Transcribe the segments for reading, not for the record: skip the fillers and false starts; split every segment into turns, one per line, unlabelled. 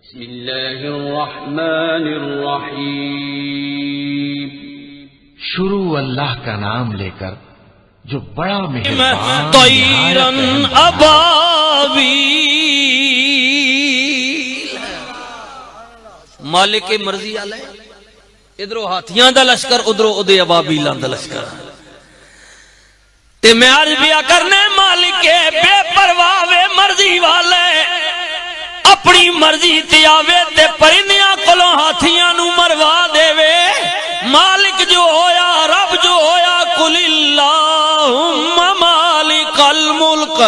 بسم اللہ الرحمن الرحیم
شروع اللہ کا نام لے کر جو بڑا مہربان
طیرن ابابیل مالک مرضی والے ادھروں ہاتھیاں دا لشکر ادھروں اودے ابابیلاں دا لشکر تے میں عرض بیا کرنے مالک بے پرواہ وے مرضی والے اپنی مرضی تے آوے تے پرندیاں کولوں ہاتھیاں نو مروا دے وے مالک جو ہویا رب جو ہویا قل اللہم مالک الملک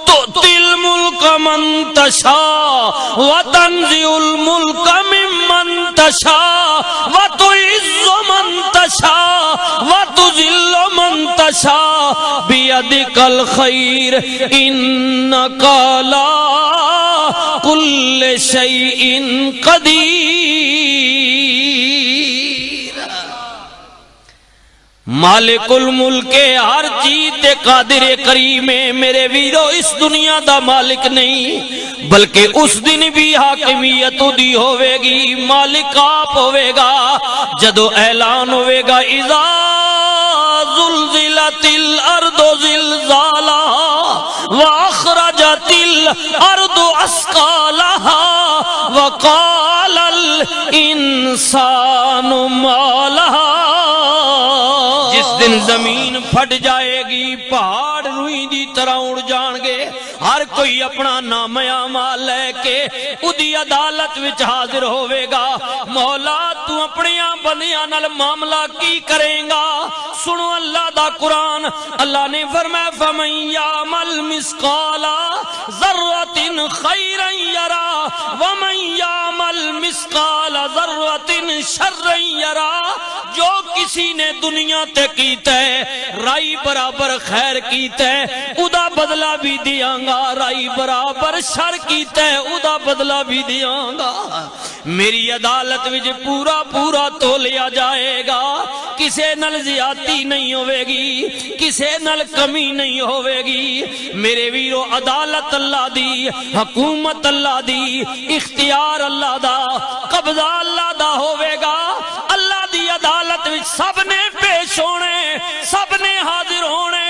تؤتی الملک من تشاء وتنزع الملک ممن تشاء وتعز من تشاء وتذل من تشاء بیدک الخیر انک علی کل شیء قدیر مالک الملک ہر چیز تے قادر کریم میرے ویرو اس دنیا دا مالک نہیں بلکہ اس دن بھی حاکمیت دی ہوے گی مالک آپ ہوے گا جدو اعلان ہوے گا اذا زلزلت الارض زلزالها واخرجت الارض اثقالها وقال الانسان ما لها جس دن زمین پھٹ جائے گی پہاڑ روئی دی طرح اڑ جان گے ہر کوئی اپنا نام اعمال لے کے اودی عدالت وچ حاضر ہوے گا مولا تو اپنے بندیاں نال معاملہ کی کرے گا سنو اللہ دا قرآن اللہ نے فرمایا فمن یعمل مثقال ذرۃ خیرا یرا ومن یعمل مثقال ذرۃ شرا یرا جو کسی نے دنیا تے کیتا ہے رائی برابر خیر کیتا ہے ادا بدلہ بھی دیاں گا رائی برابر شر کیتا ہے ادا بدلہ بھی دیاں گا میری عدالت وچ پورا پورا تولیا جائے گا کسے نال زیادتی نہیں ہوے گی کسے نال کمی نہیں ہوے گی میرے ویرو عدالت اللہ دی حکومت اللہ دی اختیار اللہ دا قبضہ اللہ دا ہوے گا اللہ دی عدالت وچ سب نے پیش ہونے سب نے حاضر ہونے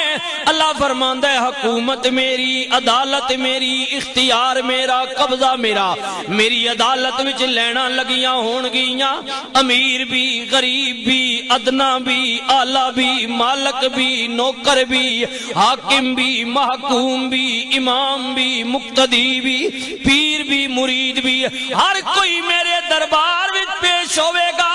اللہ فرماندا ہے حکومت میری عدالت میری اختیار میرا قبضہ میرا میری عدالت وچ لینا لگیاں ہون گیاں امیر بھی غریب بھی ادنا بھی اعلی بھی مالک بھی نوکر بھی حاکم بھی محکوم بھی امام بھی مقتدی بھی پیر بھی مرید بھی ہر کوئی میرے دربار وچ پیش ہوے گا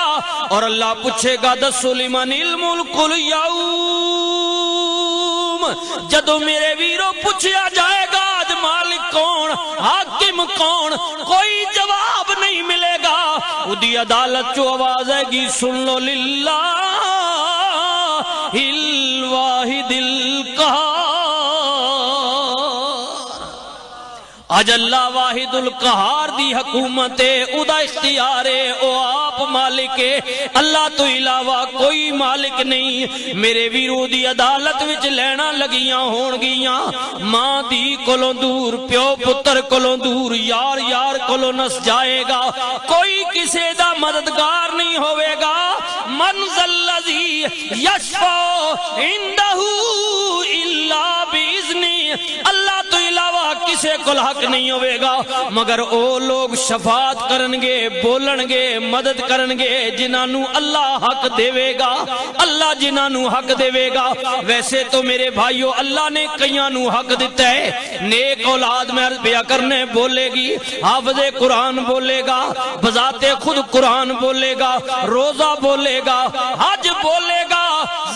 اور اللہ پوچھے گا دسو لمن الملک اليوم جدو میرے ویرو پوچھا جائے گا آج مالک کون حاکم کون کوئی جواب نہیں ملے گا ادھی عدالت جو آواز ہے گی سن لو للہ الواحد القہار آج اللہ واحد القہار دی حکومت ہے ادا اختیار ہے او آپ مالک ہے اللہ تو علاوہ کوئی مالک نہیں میرے ویرو دی عدالت وچ لینا لگیاں ہون گیاں ماں دی کولوں دور پیو پتر کولوں دور یار یار کولوں نس جائے گا کوئی کسے دا مددگار نہیں ہوے گا من ذا الذی یشفع عنده الا باذنہ اللہ تو علاوہ کسے کول حق نہیں ہوئے گا مگر او لوگ شفاعت کرنگے بولنگے مدد کرنگے جنہاں اللہ حق دے گا اللہ جنہاں حق دے گا ویسے تو میرے بھائیو اللہ نے کئیاں نو حق دیتا ہے نیک اولاد میں عرض بیا کرنے بولے گی حافظ قرآن بولے گا بذات خود قرآن بولے گا روزہ بولے گا حج بولے گا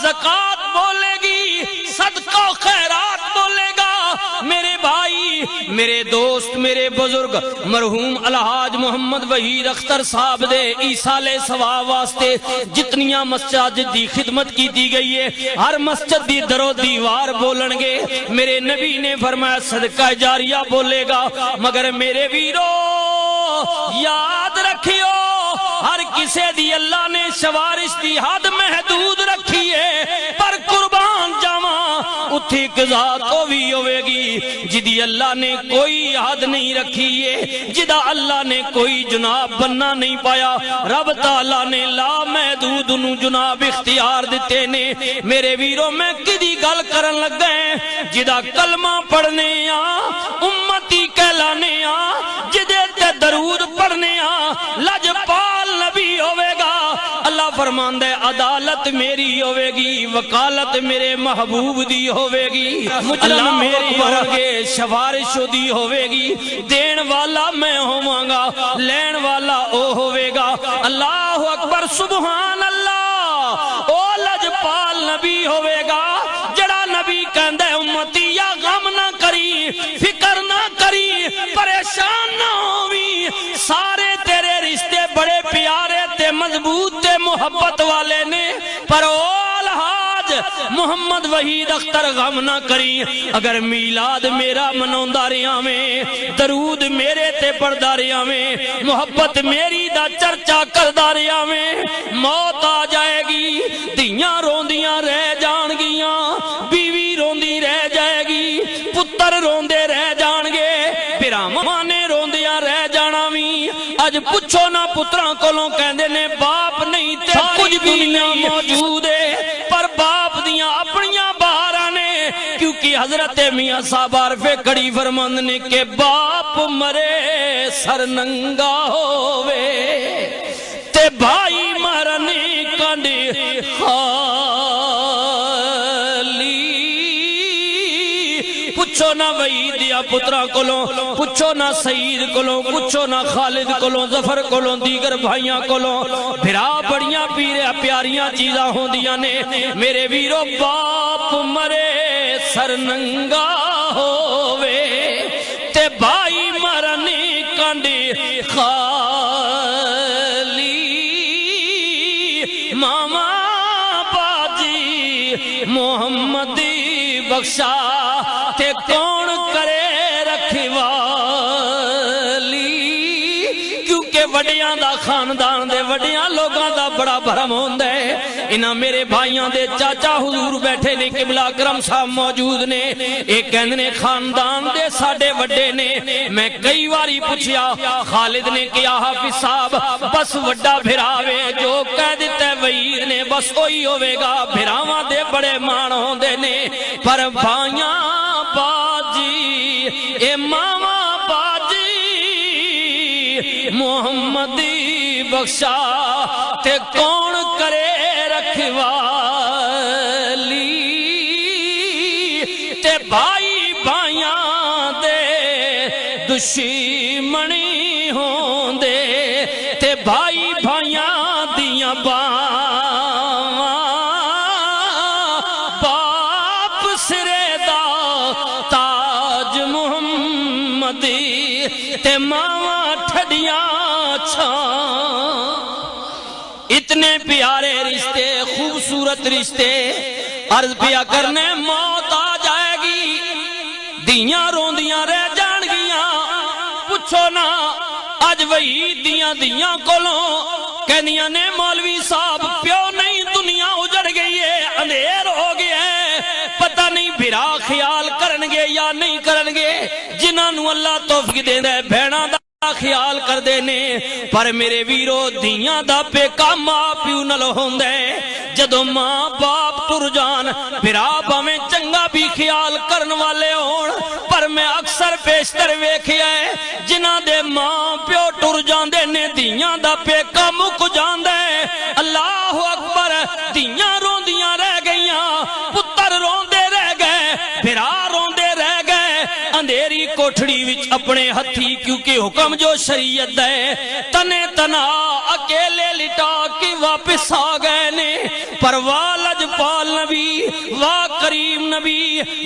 زکوٰۃ بولے گی صدقہ و خیرات بولے گا میرے بھائی میرے دوست میرے بزرگ مرحوم الحاج محمد وحید اختر صاحب دے ایصال ثواب واسطے جتنیاں مساجد دی خدمت کی دی گئی ہے ہر مسجد دی در و دیوار بولنگے میرے نبی نے فرمایا صدقہ جاریہ بولے گا مگر میرے ویرو یاد رکھیو ہر کسے دی اللہ نے شوارش دی حد محدود رکھی ہے پر قربان جاواں اتھے ایک ذات ہوئی ہوئے گی جدی اللہ نے کوئی حد نہیں رکھی ہے، جدا اللہ نے کوئی جناب بننا نہیں پایا، رب تعالیٰ نے لا محدود نو جناب اختیار دیتے نے۔ میرے ویرو میں کدی گل کرن لگ گئے جدا کلمہ پڑھنے امتی کہلانے جدے تے درود پڑھنے لجپال نبی ہوئے گا۔ اللہ فرماندہ ہے عدالت میری ہوئے گی، وکالت میرے محبوب دی ہوئے گی، اللہ میری ہوگے شفارش دی ہوئے گی، دین والا میں ہوں گا، لین والا او ہوئے گا۔ اللہ اکبر سبحان اللہ۔ او لجپال نبی ہوئے گا جڑا نبی کہندہ امتی یا غم نہ کری، فکر نہ کری، پریشان نہ ہوئی، سارے تیرے رشتے بڑے پیارے تے مضبوط تے محبت والے نے، پر او الحاج محمد وحید اختر غم نہ کری، اگر میلاد میرا منونداریاں میں، درود میرے تے پڑھداریاں میں، محبت میری دا چرچا کرداریاں میں، موت آ جائے گی، دیاں روندیاں رہ جان گیاں، بیوی روندی رہ جائے گی، پتر روندے رہ جان گے، پیراں نے روندیاں رہ جانا وی۔ اج پوچھو نہ پتراں کولوں کہندے نے باپ نہیں تے کچھ بھی نہیں موجود ہے، پر باپ دیاں اپنیاں بہاراں نے، کیونکہ حضرت میاں صاحب عارف کڑی فرماندے نے کہ باپ مرے سر ننگا ہووے تے بھائی مرنے کنڈ خالی۔ پوچھو نہ وحید یا پترا کولوں، پوچھو نہ سعید کولوں، پوچھو نہ خالد کولوں، ظفر کولوں، دیگر بھائیاں کولوں، بھرا بڑیاں پیاریاں چیزاں ہوندیاں نے۔ میرے ویرو باپ مرے سر ننگا ہووے تے بھائی مرنے کنڈ خالی، ماما باجی محمد بخشا تے کون کرے رکھوالی، کیونکہ وڈیاں دا خاندان دے وڈیاں لوگاں دا بڑا بھرم ہوندا ہے۔ انہاں میرے بھائیاں دے چاچا حضور بیٹھے نے، قبلہ اکرم صاحب موجود نے، ایک کہندے نے خاندان دے ساڈے وڈے نے۔ میں کئی واری پوچھیا، خالد نے کیا حافظ صاحب بس وڈا بھراوے جو کہہ دیتا ہے وحید نے بس وہی ہوئے گا، بھراواں دے بڑے مان ہوندے نے، پر بھائیاں باجی اے ماما باجی محمد بخشا تے کون کرے رکھوالی، تے بھائی بھائیاں دے دشمنی ہوندے تے بھائی بھائیاں دیاں باواں، باپ سرے دا تاج محمدی تے ماواں ٹھڈیاں چھاں۔ اتنے پیارے رشتے، خوبصورت رشتے، عرض پیا کرنے موت آ جائے گی، دیاں روندیاں رہ جان گیاں۔ پوچھو نا اج وحید دیاں کولوں کہندیاں نے مولوی صاحب پیو نہیں، دنیا اجڑ گئی ہے، اندھیر ہو گیا ہے، پتہ نہیں بھرا خیال کرنگے یا نہیں کرنگے، جنہاں نو اللہ توفیق دیندا ہے بہناں دا خیال کر دینے، پر میرے ویرو دیاں دا پیکا ماں پیو نال ہوندا ہے۔ جدو ماں باپ ٹر جان بھرا باویں چنگا بھی خیال کرن والے ہون، پر میں اکثر پیشتر ویکھیا ہے جنہاں دے ماں پیو ٹر جاندے نے دیاں دا پیکا مک جاندا ہے۔ اللہ اکبر، دیاں روندیاں رہ گئیاں، پتر روندے رہ گئے، بھرا روندے رہ گئے، اندھیری کوٹھڑی وچ اپنے ہتھی، کیونکہ حکم جو شریعت ہے تنے تنا اکیلے لٹا کے واپس آ گئے نے۔ پر واہ لجپال نبی، واہ کریم نبی،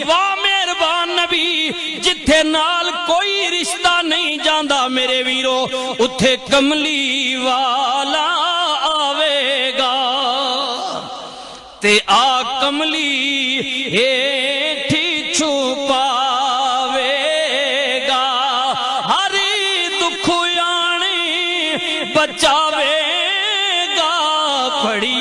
واہ مہربان نبی، جتھے نال کوئی رشتہ نہیں جاندا میرے ویرو اتھے کملی والا آوے گا، تے آ کملی ہیٹھی چھپاوے گا، ہری دکھ آنی بچاوے گا، پڑی